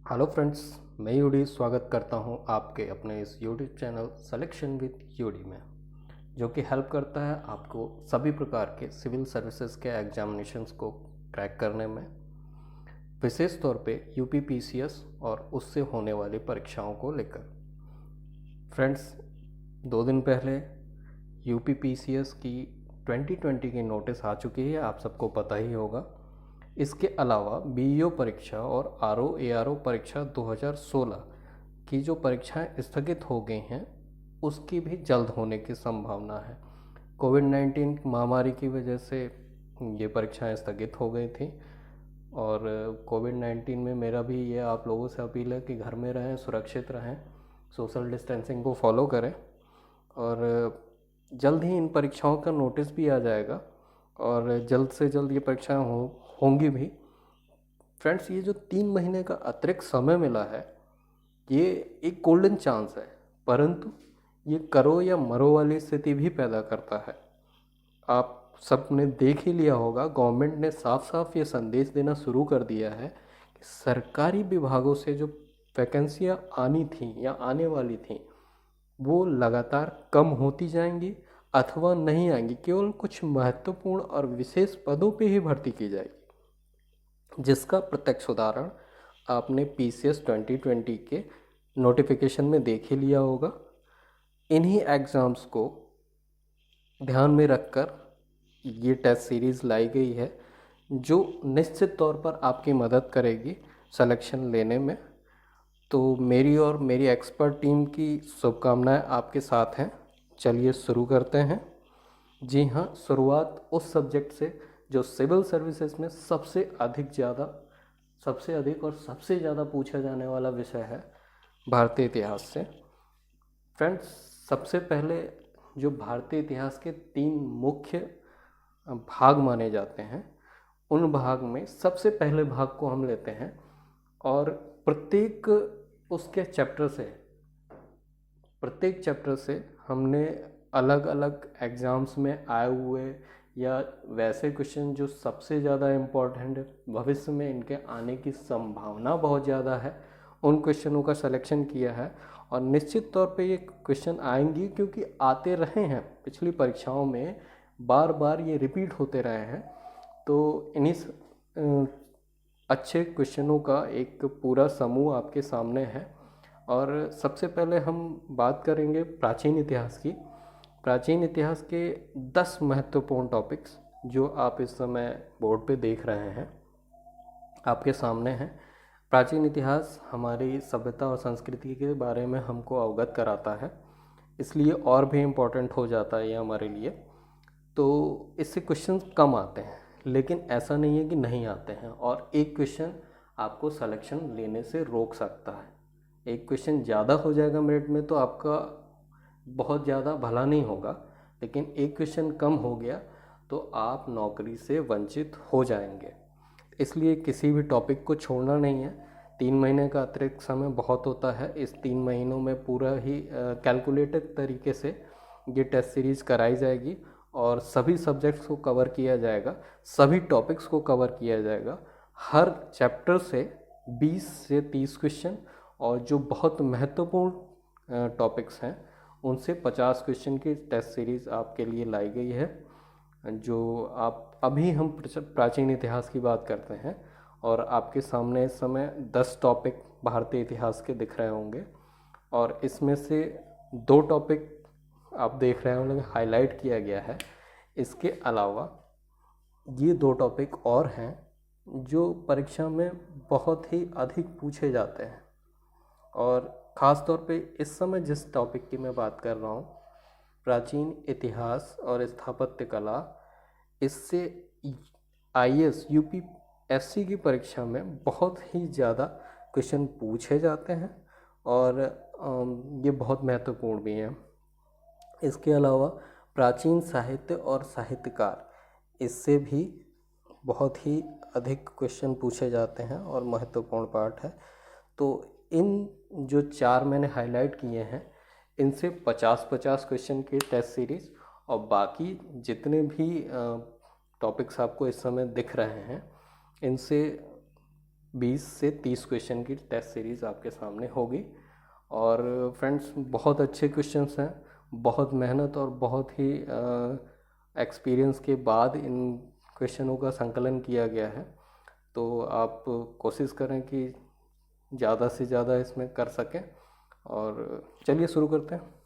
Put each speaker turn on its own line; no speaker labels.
Hello friends, मैं UD स्वागत करता हूं आपके अपने इस YouTube channel selection with UD में, जो कि हेल्प करता है आपको सभी प्रकार के सिविल सर्विसेज के एग्जामिनेशंस को क्रैक करने में, विशेष तौर पे यूपी पीसीएस और उससे होने वाली परीक्षाओं को लेकर। फ्रेंड्स, 2 दिन पहले यूपी पीसीएस की 2020 की नोटिस आ चुकी है, आप सबको पता ही होगा। इसके अलावा बीईओ परीक्षा और आरओ एआरओ परीक्षा 2016 की जो परीक्षाएं स्थगित हो गई हैं, उसकी भी जल्द होने की संभावना है। कोविड-19 महामारी की वजह से ये परीक्षाएं स्थगित हो गई थी और कोविड-19 में मेरा भी ये आप लोगों से अपील है कि घर में रहें, सुरक्षित रहें, सोशल डिस्टेंसिंग को फॉलो करें और जल्द ही इन परीक्षाओं का नोटिस भी आ जाएगा और जल्द से जल्द ये परीक्षाएं होंगी भी। फ्रेंड्स, ये जो 3 महीने का अतिरिक्त समय मिला है, ये एक गोल्डन चांस है, परंतु ये करो या मरो वाली स्थिति भी पैदा करता है। आप सब ने देख ही लिया होगा, गवर्नमेंट ने साफ साफ ये संदेश देना शुरू कर दिया है कि सरकारी विभागों से जो वैकेंसियाँ आनी थी या आने वाली थी, वो लगातार कम होती जाएंगी अथवा नहीं आएंगी। केवल कुछ महत्वपूर्ण और विशेष पदों पे ही भर्ती की जाएगी, जिसका प्रत्यक्ष उदाहरण आपने पीसीएस 2020 के नोटिफिकेशन में देख ही लिया होगा। इन्हीं एग्ज़ाम्स को ध्यान में रखकर ये टेस्ट सीरीज़ लाई गई है, जो निश्चित तौर पर आपकी मदद करेगी सिलेक्शन लेने में। तो मेरी और मेरी एक्सपर्ट टीम की शुभकामनाएं आपके साथ हैं। चलिए शुरू करते हैं। जी हाँ, शुरुआत उस सब्जेक्ट से जो सिविल सर्विसेज में सबसे अधिक और सबसे ज़्यादा पूछा जाने वाला विषय है, भारतीय इतिहास से। फ्रेंड्स, सबसे पहले जो भारतीय इतिहास के 3 मुख्य भाग माने जाते हैं, उन भाग में सबसे पहले भाग को हम लेते हैं और प्रत्येक चैप्टर से हमने अलग अलग एग्ज़ाम्स में आए हुए या वैसे क्वेश्चन जो सबसे ज़्यादा इम्पोर्टेंट भविष्य में इनके आने की संभावना बहुत ज़्यादा है, उन क्वेश्चनों का सिलेक्शन किया है। और निश्चित तौर पे ये क्वेश्चन आएंगी, क्योंकि आते रहे हैं पिछली परीक्षाओं में, बार बार ये रिपीट होते रहे हैं। तो इन्हीं अच्छे क्वेश्चनों का एक पूरा समूह आपके सामने है। और सबसे पहले हम बात करेंगे प्राचीन इतिहास की। प्राचीन इतिहास के 10 महत्वपूर्ण टॉपिक्स जो आप इस समय बोर्ड पे देख रहे हैं, आपके सामने हैं। प्राचीन इतिहास हमारी सभ्यता और संस्कृति के बारे में हमको अवगत कराता है, इसलिए और भी इम्पोर्टेंट हो जाता है ये हमारे लिए। तो इससे क्वेश्चन कम आते हैं, लेकिन ऐसा नहीं है कि नहीं आते हैं। और एक क्वेश्चन आपको सिलेक्शन लेने से रोक सकता है। एक क्वेश्चन ज़्यादा हो जाएगा मेरिट में तो आपका बहुत ज़्यादा भला नहीं होगा, लेकिन एक क्वेश्चन कम हो गया तो आप नौकरी से वंचित हो जाएंगे। इसलिए किसी भी टॉपिक को छोड़ना नहीं है। 3 महीने का अतिरिक्त समय बहुत होता है। इस 3 महीनों में पूरा ही कैलकुलेटेड तरीके से ये टेस्ट सीरीज़ कराई जाएगी और सभी सब्जेक्ट्स को कवर किया जाएगा, सभी टॉपिक्स को कवर किया जाएगा। हर चैप्टर से 20 से 30 क्वेश्चन और जो बहुत महत्वपूर्ण टॉपिक्स हैं उनसे 50 क्वेश्चन की टेस्ट सीरीज़ आपके लिए लाई गई है। जो आप अभी हम प्राचीन इतिहास की बात करते हैं और आपके सामने इस समय 10 टॉपिक भारतीय इतिहास के दिख रहे होंगे और इसमें से 2 टॉपिक आप देख रहे होंगे हाईलाइट किया गया है। इसके अलावा ये 2 टॉपिक और हैं जो परीक्षा में बहुत ही अधिक पूछे जाते हैं। और ख़ास तौर पे इस समय जिस टॉपिक की मैं बात कर रहा हूँ, प्राचीन इतिहास और स्थापत्य कला, इससे आईएएस यूपीएससी की परीक्षा में बहुत ही ज़्यादा क्वेश्चन पूछे जाते हैं और ये बहुत महत्वपूर्ण भी हैं। इसके अलावा प्राचीन साहित्य और साहित्यकार, इससे भी बहुत ही अधिक क्वेश्चन पूछे जाते हैं और महत्वपूर्ण पार्ट है। तो इन जो 4 मैंने हाईलाइट किए हैं, इनसे 50-50 क्वेश्चन की टेस्ट सीरीज़ और बाकी जितने भी टॉपिक्स आपको इस समय दिख रहे हैं, इनसे 20 से 30 क्वेश्चन की टेस्ट सीरीज़ आपके सामने होगी। और फ्रेंड्स, बहुत अच्छे क्वेश्चंस हैं, बहुत मेहनत और बहुत ही एक्सपीरियंस के बाद इन क्वेश्चनों का संकलन किया गया है। तो आप कोशिश करें कि ज़्यादा से ज़्यादा इसमें कर सकें। और चलिए शुरू करते हैं।